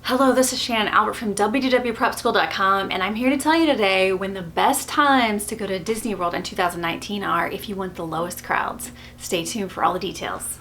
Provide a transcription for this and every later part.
Hello, this is Shannon Albert from WDW and I'm here to tell you today when the best times to go to Disney World in 2019 are if you want the lowest crowds. Stay tuned for all the details.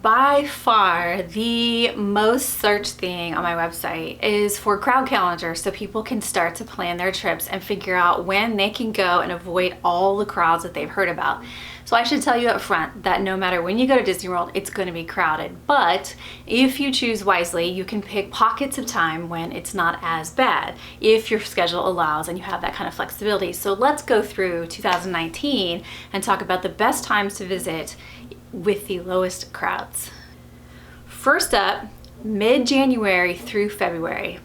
By far, the most searched thing on my website is for crowd calendars, so people can start to plan their trips and figure out when they can go and avoid all the crowds that they've heard about. So I should tell you up front that no matter when you go to Disney World, it's going to be crowded. But if you choose wisely, you can pick pockets of time when it's not as bad, if your schedule allows and you have that kind of flexibility. So let's go through 2019 and talk about the best times to visit with the lowest crowds. First up, mid-January through February.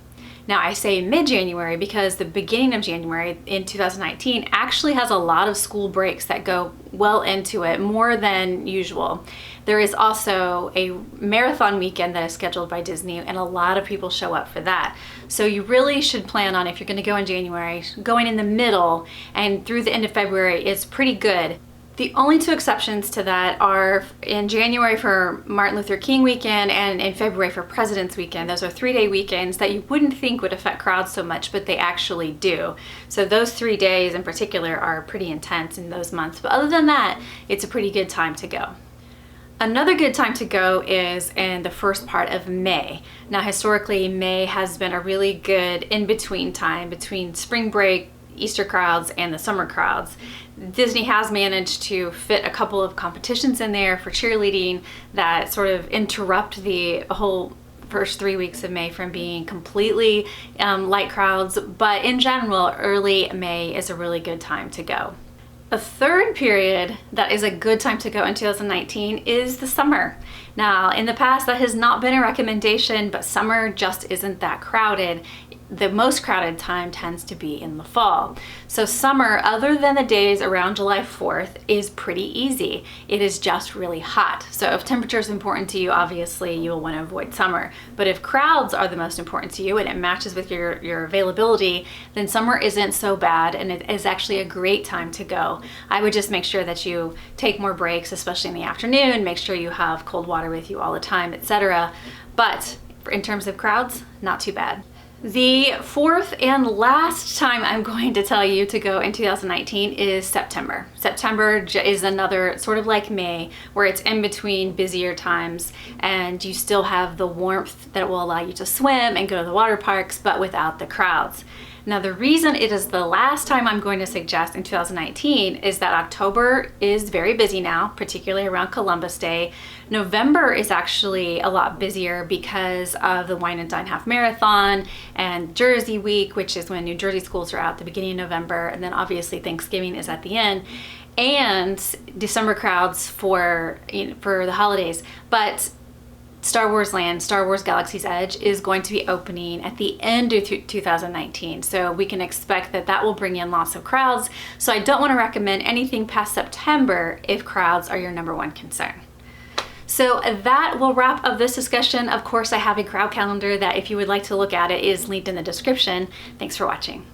Now I say mid-January because the beginning of January in 2019 actually has a lot of school breaks that go well into it, more than usual. There is also a marathon weekend that is scheduled by Disney and a lot of people show up for that. So you really should plan on, if you're going to go in January, going in the middle and through the end of February is pretty good. The only two exceptions to that are in January for Martin Luther King weekend and in February for President's weekend. Those are 3-day weekends that you wouldn't think would affect crowds so much, but they actually do. So those 3 days in particular are pretty intense in those months. But other than that, it's a pretty good time to go. Another good time to go is in the first part of May. Now historically, May has been a really good in-between time between spring break, Easter crowds, and the summer crowds. Disney has managed to fit a couple of competitions in there for cheerleading that sort of interrupt the whole first 3 weeks of May from being completely light crowds, but in general, early May is a really good time to go. A third period that is a good time to go in 2019 is the summer. Now, in the past, that has not been a recommendation, but summer just isn't that crowded. The most crowded time tends to be in the fall. So summer, other than the days around July 4th, is pretty easy. It is just really hot. So if temperature is important to you, obviously you'll want to avoid summer. But if crowds are the most important to you and it matches with your availability, then summer isn't so bad and it is actually a great time to go. I would just make sure that you take more breaks, especially in the afternoon, make sure you have cold water with you all the time, etc. But in terms of crowds, not too bad. The fourth and last time I'm going to tell you to go in 2019 is September. September is another sort of like May, where it's in between busier times and you still have the warmth that will allow you to swim and go to the water parks, but without the crowds. Now, the reason it is the last time I'm going to suggest in 2019 is that October is very busy now, particularly around Columbus Day. November is actually a lot busier because of the Wine and Dine Half Marathon and Jersey Week, which is when New Jersey schools are out at the beginning of November, and then obviously Thanksgiving is at the end, and December crowds for the holidays. But Star Wars Land, Star Wars Galaxy's Edge is going to be opening at the end of 2019. So we can expect that that will bring in lots of crowds. So I don't want to recommend anything past September if crowds are your number one concern. So that will wrap up this discussion. Of course, I have a crowd calendar that if you would like to look at it is linked in the description. Thanks for watching.